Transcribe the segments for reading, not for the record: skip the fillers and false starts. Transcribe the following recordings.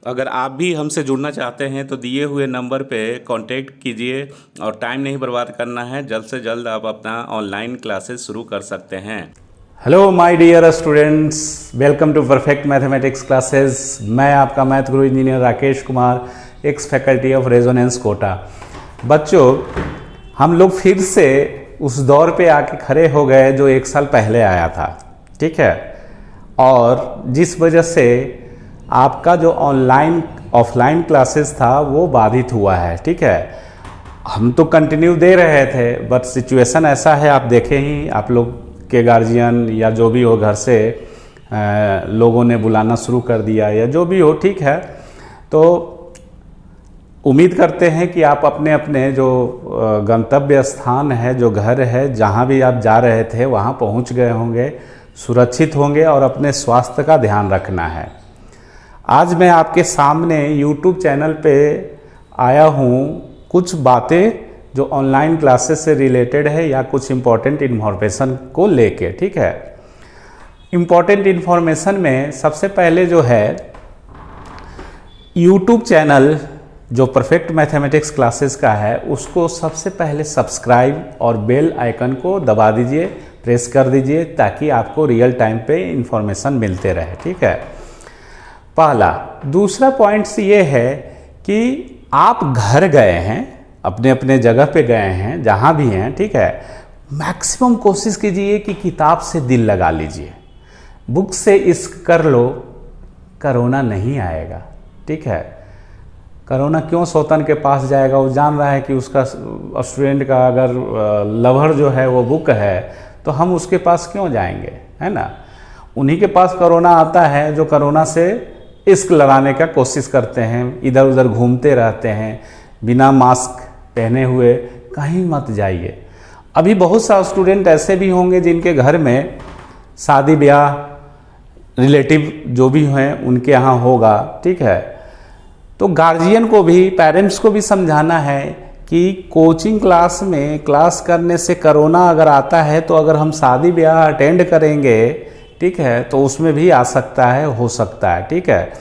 अगर आप भी हमसे जुड़ना चाहते हैं तो दिए हुए नंबर पे कांटेक्ट कीजिए और टाइम नहीं बर्बाद करना है। जल्द से जल्द आप अपना ऑनलाइन क्लासेस शुरू कर सकते हैं। Hello my dear students, welcome to perfect mathematics classes. मैं आपका math guru engineer Rakesh Kumar, ex faculty of Resonance Kota. बच्चों, हम लोग फिर से उस दौर पे आके खड़े हो गए जो एक साल पहले आया था, ठीक है। और जिस वजह से आपका जो ऑनलाइन ऑफलाइन क्लासेस था वो बाधित हुआ है, ठीक है। हम तो कंटिन्यू दे रहे थे, बट सिचुएशन ऐसा है, आप देखें ही, आप लोग के गार्जियन या जो भी हो घर से लोगों ने बुलाना शुरू कर दिया या जो भी हो, ठीक है। तो उम्मीद करते हैं कि आप अपने अपने जो गंतव्य स्थान है, जो घर है, जहाँ भी आप जा रहे थे वहाँ पहुँच गए होंगे, सुरक्षित होंगे और अपने स्वास्थ्य का ध्यान रखना है। आज मैं आपके सामने YouTube चैनल पे आया हूँ कुछ बातें जो ऑनलाइन क्लासेस से रिलेटेड है या कुछ इम्पॉर्टेंट इन्फॉर्मेशन को लेके, ठीक है। इम्पॉर्टेंट इन्फॉर्मेशन में सबसे पहले जो है YouTube चैनल जो परफेक्ट मैथमेटिक्स क्लासेस का है उसको सबसे पहले सब्सक्राइब और बेल आइकन को दबा दीजिए, प्रेस कर दीजिए, ताकि आपको रियल टाइम पे इन्फॉर्मेशन मिलते रहे, ठीक है। पहला। दूसरा पॉइंट्स ये है कि आप घर गए हैं, अपने अपने जगह पे गए हैं, जहाँ भी हैं, ठीक है। मैक्सिमम कोशिश कीजिए कि किताब से दिल लगा लीजिए, बुक से इश्क कर लो, कोरोना नहीं आएगा, ठीक है। कोरोना क्यों सौतन के पास जाएगा? वो जान रहा है कि उसका स्टूडेंट का अगर लवर जो है वो बुक है तो हम उसके पास क्यों जाएंगे, है ना। उन्हीं के पास कोरोना आता है जो कोरोना से इश्क लगाने का कोशिश करते हैं, इधर उधर घूमते रहते हैं, बिना मास्क पहने हुए कहीं मत जाइए। अभी बहुत सारे स्टूडेंट ऐसे भी होंगे जिनके घर में शादी ब्याह, रिलेटिव जो भी हैं उनके यहाँ होगा, ठीक है। तो गार्जियन को भी, पेरेंट्स को भी समझाना है कि कोचिंग क्लास में क्लास करने से कोरोना अगर आता है तो अगर हम शादी ब्याह अटेंड करेंगे, ठीक है, तो उसमें भी आ सकता है, हो सकता है, ठीक है।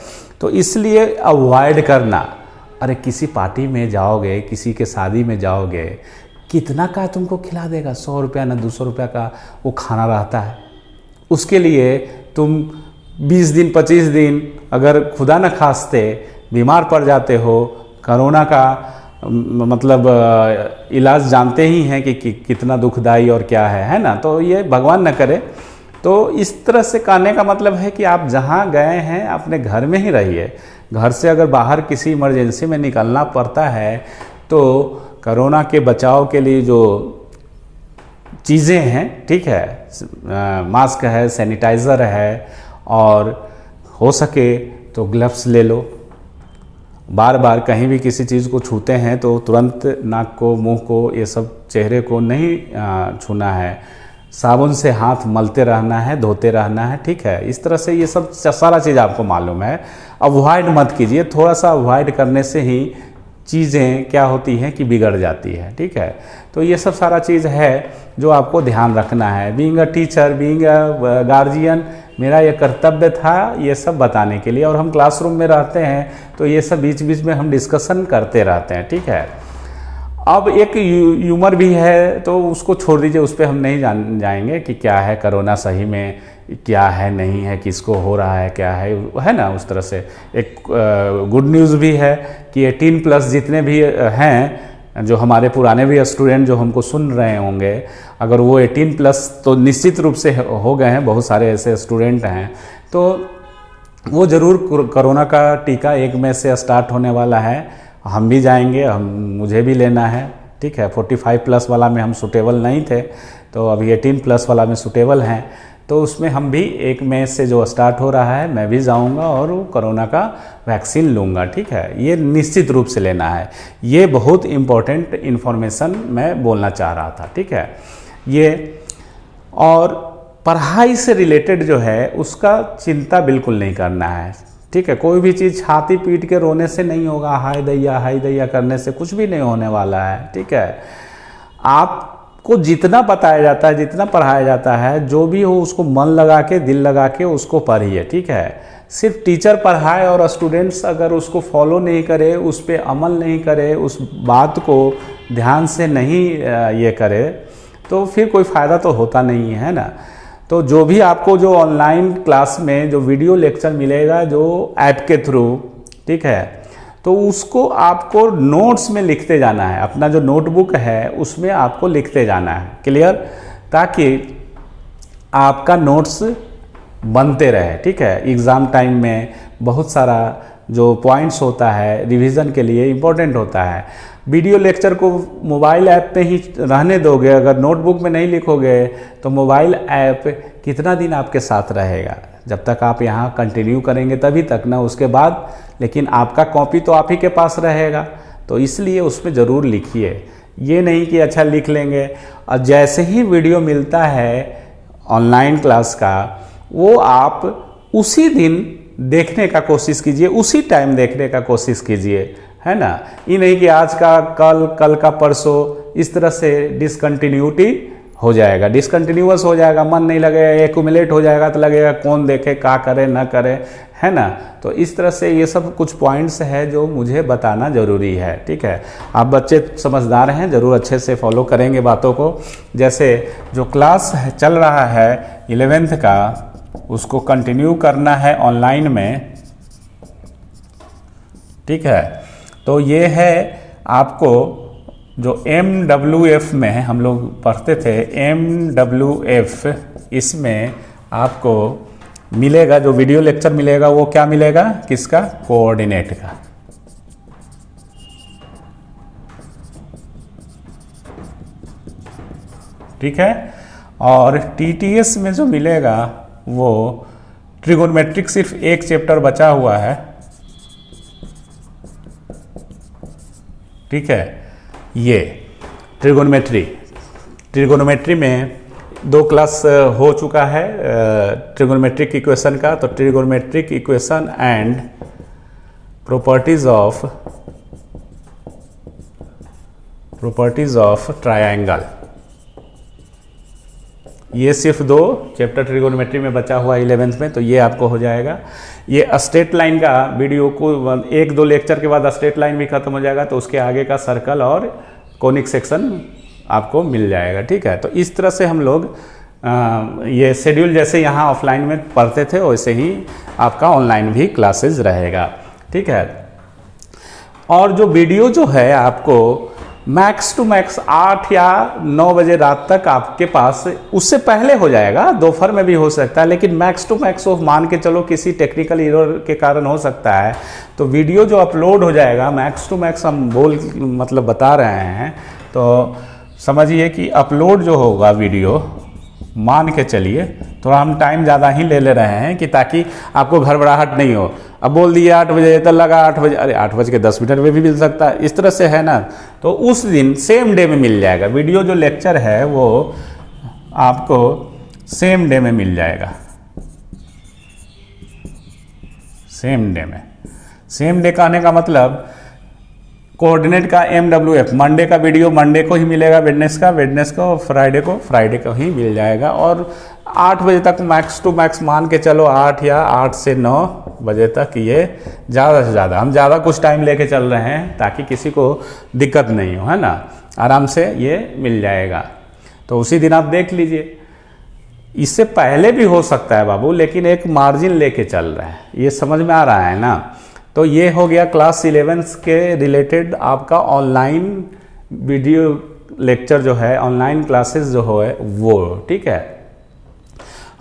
तो इसलिए अवॉइड करना। अरे किसी पार्टी में जाओगे, किसी के शादी में जाओगे, कितना का तुमको खिला देगा? 100 रुपया ना 200 रुपया का वो खाना रहता है। उसके लिए तुम 20 दिन 25 दिन अगर खुदा न खास्ते बीमार पड़ जाते हो, कोरोना का मतलब इलाज जानते ही हैं कि कितना दुखदाई और क्या है ना। तो ये भगवान न करे। तो इस तरह से कहने का मतलब है कि आप जहाँ गए हैं अपने घर में ही रहिए। घर से अगर बाहर किसी इमरजेंसी में निकलना पड़ता है तो कोरोना के बचाव के लिए जो चीज़ें हैं, ठीक है, मास्क है, सैनिटाइज़र है, और हो सके तो ग्लव्स ले लो। बार बार कहीं भी किसी चीज़ को छूते हैं तो तुरंत नाक को, मुंह को, ये सब चेहरे को नहीं छूना है। साबुन से हाथ मलते रहना है, धोते रहना है, ठीक है। इस तरह से ये सब सारा चीज़ आपको मालूम है। अवॉइड मत कीजिए, थोड़ा सा अवॉइड करने से ही चीज़ें क्या होती हैं कि बिगड़ जाती है, ठीक है। तो ये सब सारा चीज़ है जो आपको ध्यान रखना है। Being a teacher, being a guardian, मेरा ये कर्तव्य था ये सब बताने के लिए। और हम क्लासरूम में रहते हैं तो ये सब बीच बीच में हम डिस्कशन करते रहते हैं, ठीक है। अब एक ह्यूमर भी है तो उसको छोड़ दीजिए, उस पर हम नहीं जाएंगे कि क्या है कोरोना, सही में क्या है, नहीं है, किसको हो रहा है, क्या है ना। उस तरह से एक गुड न्यूज़ भी है कि 18+ जितने भी हैं, जो हमारे पुराने भी स्टूडेंट जो हमको सुन रहे होंगे, अगर वो 18+ तो निश्चित रूप से हो गए हैं, बहुत सारे ऐसे स्टूडेंट हैं, तो वो ज़रूर कोरोना का टीका 1 मई से स्टार्ट होने वाला है। हम भी जाएंगे, मुझे भी लेना है, ठीक है। 45+ वाला में हम सूटेबल नहीं थे, तो अभी 18+ वाला में सूटेबल हैं। तो उसमें हम भी 1 मई से जो स्टार्ट हो रहा है, मैं भी जाऊंगा और कोरोना का वैक्सीन लूँगा, ठीक है। ये निश्चित रूप से लेना है। ये बहुत इम्पोर्टेंट इन्फॉर्मेशन मैं बोलना चाह रहा था, ठीक है। ये और पढ़ाई से रिलेटेड जो है उसका चिंता बिल्कुल नहीं करना है, ठीक है। कोई भी चीज़ छाती पीट के रोने से नहीं होगा, हाय दैया करने से कुछ भी नहीं होने वाला है, ठीक है। आपको जितना बताया जाता है, जितना पढ़ाया जाता है, जो भी हो उसको मन लगा के, दिल लगा के उसको पढ़िए, ठीक है। सिर्फ टीचर पढ़ाए और स्टूडेंट्स अगर उसको फॉलो नहीं करे, उस पर अमल नहीं करे, उस बात को ध्यान से नहीं ये करे, तो फिर कोई फ़ायदा तो होता नहीं है ना। तो जो भी आपको जो ऑनलाइन क्लास में जो वीडियो लेक्चर मिलेगा जो ऐप के थ्रू, ठीक है, तो उसको आपको नोट्स में लिखते जाना है। अपना जो नोटबुक है उसमें आपको लिखते जाना है, क्लियर, ताकि आपका नोट्स बनते रहे, ठीक है। एग्ज़ाम टाइम में बहुत सारा जो पॉइंट्स होता है रिवीजन के लिए इम्पोर्टेंट होता है। वीडियो लेक्चर को मोबाइल ऐप पे ही रहने दोगे, अगर नोटबुक में नहीं लिखोगे तो मोबाइल ऐप कितना दिन आपके साथ रहेगा? जब तक आप यहाँ कंटिन्यू करेंगे तभी तक ना, उसके बाद लेकिन आपका कॉपी तो आप ही के पास रहेगा। तो इसलिए उसमें ज़रूर लिखिए, ये नहीं कि अच्छा लिख लेंगे और जैसे ही वीडियो मिलता है ऑनलाइन क्लास का वो आप उसी दिन देखने का कोशिश कीजिए, उसी टाइम देखने का कोशिश कीजिए, है ना। ये नहीं कि आज का कल, कल का परसों, इस तरह से डिसकंटिन्यूटी हो जाएगा, डिसकंटिन्यूअस हो जाएगा, मन नहीं लगेगा, एक्यूमुलेट हो जाएगा तो लगेगा कौन देखे, क्या करे ना करे, है ना। तो इस तरह से ये सब कुछ पॉइंट्स है जो मुझे बताना ज़रूरी है, ठीक है। आप बच्चे समझदार हैं, ज़रूर अच्छे से फॉलो करेंगे बातों को। जैसे जो क्लास चल रहा है 11th का, उसको कंटिन्यू करना है ऑनलाइन में, ठीक है। तो ये है आपको जो MWF में हम लोग पढ़ते थे, MWF, इसमें आपको मिलेगा जो वीडियो लेक्चर मिलेगा वो क्या मिलेगा, किसका, कोऑर्डिनेट का, ठीक है। और TTS में जो मिलेगा वो ट्रिगोनोमेट्रिक, सिर्फ एक चैप्टर बचा हुआ है, ठीक है। ये ट्रिगोनोमेट्री में 2 क्लास हो चुका है ट्रिगोनोमेट्रिक इक्वेशन का। तो trigonometric equation and properties of triangle, ये सिर्फ 2 चैप्टर ट्रिगोनोमेट्री में बचा हुआ 11th में, तो ये आपको हो जाएगा। ये स्ट्रेट लाइन का वीडियो को 1-2 लेक्चर के बाद स्ट्रेट लाइन भी खत्म हो जाएगा, तो उसके आगे का सर्कल और कोनिक सेक्शन आपको मिल जाएगा, ठीक है। तो इस तरह से हम लोग ये शेड्यूल जैसे यहाँ ऑफलाइन में पढ़ते थे वैसे ही आपका ऑनलाइन भी क्लासेस रहेगा, ठीक है। और जो वीडियो जो है आपको मैक्स टू मैक्स 8 या 9 बजे रात तक आपके पास, उससे पहले हो जाएगा, दोपहर में भी हो सकता है, लेकिन मैक्स टू मैक्स वो मान के चलो किसी टेक्निकल एरर के कारण हो सकता है। तो वीडियो जो अपलोड हो जाएगा मैक्स टू मैक्स, हम मतलब बता रहे हैं, तो समझिए कि अपलोड जो होगा वीडियो, मान के चलिए थोड़ा हम टाइम ज़्यादा ही ले रहे हैं कि ताकि आपको घबराहट नहीं हो। अब बोल दिए 8 बजे तो लगा 8 बजे, अरे 8:10 में भी मिल सकता है, इस तरह से है ना। तो उस दिन सेम डे में मिल जाएगा वीडियो, जो लेक्चर है वो आपको सेम डे में मिल जाएगा, सेम डे में। सेम डे कहने का मतलब कोऑर्डिनेट का MWF, मंडे का वीडियो मंडे को ही मिलेगा, वेडनेस को, फ्राइडे को ही मिल जाएगा। और 8 बजे तक मैक्स टू मैक्स मान के चलो, 8 या 8 से 9 बजे तक, ये ज़्यादा से ज़्यादा, हम ज़्यादा कुछ टाइम लेके चल रहे हैं ताकि किसी को दिक्कत नहीं हो, है ना, आराम से ये मिल जाएगा। तो उसी दिन आप देख लीजिए। इससे पहले भी हो सकता है बाबू, लेकिन एक मार्जिन लेके चल रहा है, ये समझ में आ रहा है ना। तो ये हो गया क्लास 11 के रिलेटेड आपका ऑनलाइन वीडियो लेक्चर जो है, ऑनलाइन क्लासेस जो है वो, ठीक है।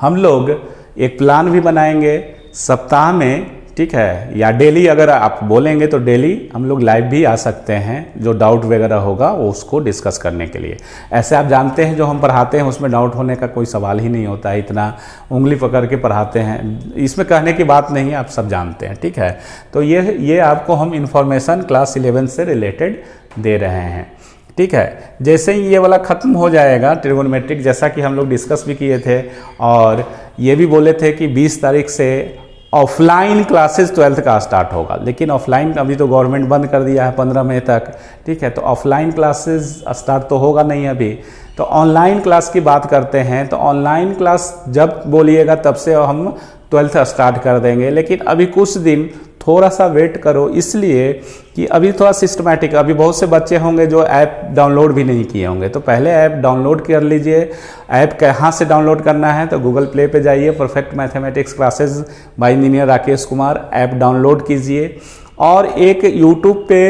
हम लोग एक प्लान भी बनाएंगे सप्ताह में, ठीक है, या डेली अगर आप बोलेंगे तो डेली हम लोग लाइव भी आ सकते हैं, जो डाउट वगैरह होगा वो उसको डिस्कस करने के लिए। ऐसे आप जानते हैं जो हम पढ़ाते हैं उसमें डाउट होने का कोई सवाल ही नहीं होता है, इतना उंगली पकड़ के पढ़ाते हैं, इसमें कहने की बात नहीं है, आप सब जानते हैं, ठीक है। तो ये आपको हम इंफॉर्मेशन क्लास 11 से रिलेटेड दे रहे हैं, ठीक है। जैसे ही ये वाला ख़त्म हो जाएगा ट्रिगोनोमेट्रिक, जैसा कि हम लोग डिस्कस भी किए थे, और ये भी बोले थे कि 20 तारीख से ऑफलाइन क्लासेस 12th का स्टार्ट होगा, लेकिन ऑफलाइन अभी तो गवर्नमेंट बंद कर दिया है 15 मई तक, ठीक है। तो ऑफलाइन क्लासेस स्टार्ट तो होगा नहीं अभी, तो ऑनलाइन क्लास की बात करते हैं। तो ऑनलाइन क्लास जब बोलिएगा तब से हम 12th स्टार्ट कर देंगे। लेकिन अभी कुछ दिन थोड़ा सा वेट करो, इसलिए कि अभी थोड़ा सिस्टमैटिक, अभी बहुत से बच्चे होंगे जो ऐप डाउनलोड भी नहीं किए होंगे, तो पहले ऐप डाउनलोड कर लीजिए। ऐप कहाँ से डाउनलोड करना है, तो गूगल प्ले पे जाइए, perfect mathematics classes bye engineer Rakesh Kumar, app download कीजिए। और एक यूट्यूब पे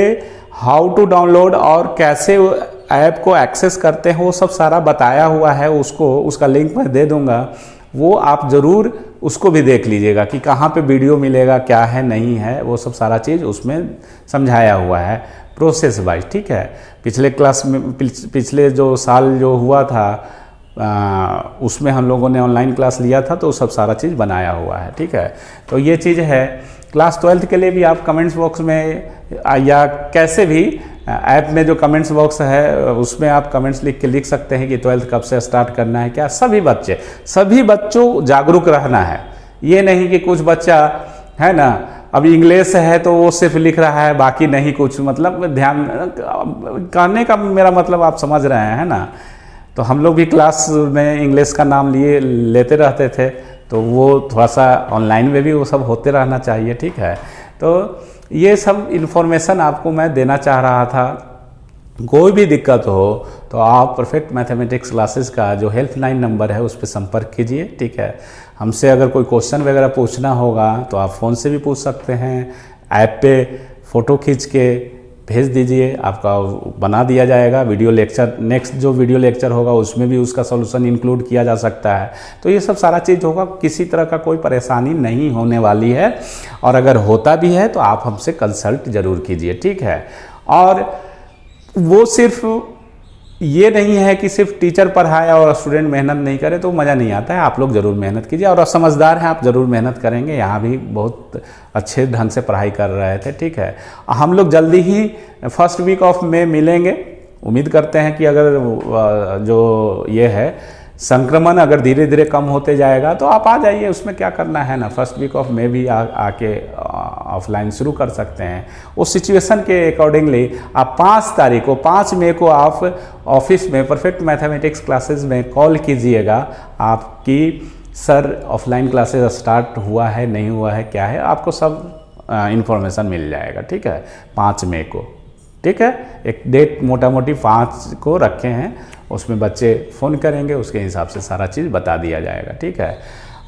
हाउ टू डाउनलोड और कैसे ऐप को एक्सेस करते हैं वो सब सारा बताया हुआ है, उसका लिंक मैं दे दूंगा, वो आप ज़रूर उसको भी देख लीजिएगा कि कहाँ पे वीडियो मिलेगा, क्या है नहीं है, वो सब सारा चीज़ उसमें समझाया हुआ है प्रोसेस वाइज। ठीक है, पिछले क्लास में पिछले जो साल जो हुआ था उसमें हम लोगों ने ऑनलाइन क्लास लिया था, तो सब सारा चीज़ बनाया हुआ है। ठीक है, तो ये चीज़ है। क्लास 12th के लिए भी आप कमेंट्स बॉक्स में या कैसे भी ऐप में जो कमेंट्स बॉक्स है उसमें आप कमेंट्स लिख सकते हैं कि 12th कब से स्टार्ट करना है, क्या। सभी बच्चों जागरूक रहना है। ये नहीं कि कुछ बच्चा है ना अभी इंग्लिश है तो वो सिर्फ लिख रहा है, बाकी नहीं कुछ, मतलब ध्यान कहने का मेरा मतलब आप समझ रहे हैं, है ना। तो हम लोग भी क्लास में इंग्लिश का नाम लेते रहते थे, तो वो थोड़ा सा ऑनलाइन में भी वो सब होते रहना चाहिए। ठीक है, तो ये सब इन्फॉर्मेशन आपको मैं देना चाह रहा था। कोई भी दिक्कत हो तो आप परफेक्ट मैथमेटिक्स क्लासेस का जो हेल्पलाइन नंबर है उस पर संपर्क कीजिए। ठीक है, हमसे अगर कोई क्वेश्चन वगैरह पूछना होगा तो आप फ़ोन से भी पूछ सकते हैं, ऐप पे फ़ोटो खींच के भेज दीजिए, आपका बना दिया जाएगा। वीडियो लेक्चर, नेक्स्ट जो वीडियो लेक्चर होगा उसमें भी उसका सॉल्यूशन इंक्लूड किया जा सकता है। तो ये सब सारा चीज़ होगा, किसी तरह का कोई परेशानी नहीं होने वाली है। और अगर होता भी है तो आप हमसे कंसल्ट ज़रूर कीजिए। ठीक है, और वो सिर्फ ये नहीं है कि सिर्फ टीचर पढ़ाए और स्टूडेंट मेहनत नहीं करे तो मज़ा नहीं आता है। आप लोग ज़रूर मेहनत कीजिए, और समझदार हैं आप, ज़रूर मेहनत करेंगे। यहाँ भी बहुत अच्छे ढंग से पढ़ाई कर रहे थे। ठीक है, हम लोग जल्दी ही फर्स्ट वीक ऑफ में मिलेंगे। उम्मीद करते हैं कि अगर जो ये है संक्रमण अगर धीरे धीरे कम होते जाएगा तो आप आ जाइए, उसमें क्या करना है ना। फर्स्ट वीक ऑफ में भी आके ऑफलाइन शुरू कर सकते हैं। उस सिचुएशन के अकॉर्डिंगली आप 5 मई को आप ऑफिस में परफेक्ट मैथमेटिक्स क्लासेस में कॉल कीजिएगा। आपकी सर ऑफलाइन क्लासेस स्टार्ट हुआ है नहीं हुआ है क्या है, आपको सब इन्फॉर्मेशन मिल जाएगा। ठीक है, 5 मई को। ठीक है, एक डेट मोटा मोटी 5 को रखे हैं, उसमें बच्चे फ़ोन करेंगे, उसके हिसाब से सारा चीज़ बता दिया जाएगा। ठीक है,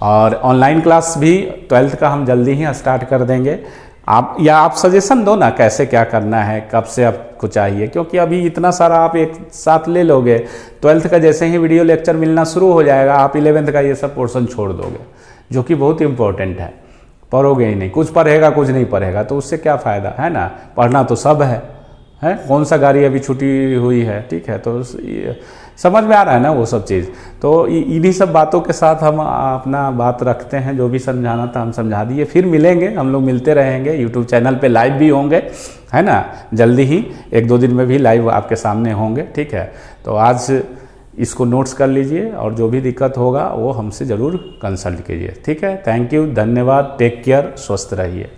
और ऑनलाइन क्लास भी 12th का हम जल्दी ही स्टार्ट कर देंगे। आप सजेशन दो ना, कैसे क्या करना है, कब से आपको चाहिए, क्योंकि अभी इतना सारा आप एक साथ ले लोगे। 12th का जैसे ही वीडियो लेक्चर मिलना शुरू हो जाएगा, आप 11th का ये सब पोर्शन छोड़ दोगे, जो कि बहुत इंपॉर्टेंट है। पढ़ोगे ही नहीं, कुछ पढ़ेगा कुछ नहीं पढ़ेगा, तो उससे क्या फ़ायदा है ना। पढ़ना तो सब है, कौन सा गाड़ी अभी छुट्टी हुई है। ठीक है, तो समझ में आ रहा है ना वो सब चीज़। तो इन्हीं सब बातों के साथ हम अपना बात रखते हैं, जो भी समझाना था हम समझा दिए। फिर मिलेंगे, हम लोग मिलते रहेंगे, यूट्यूब चैनल पे लाइव भी होंगे, है ना। जल्दी ही 1-2 दिन में भी लाइव आपके सामने होंगे। ठीक है, तो आज इसको नोट्स कर लीजिए, और जो भी दिक्कत होगा वो हमसे ज़रूर कंसल्ट कीजिए। ठीक है, थैंक यू, धन्यवाद, टेक केयर, स्वस्थ रहिए।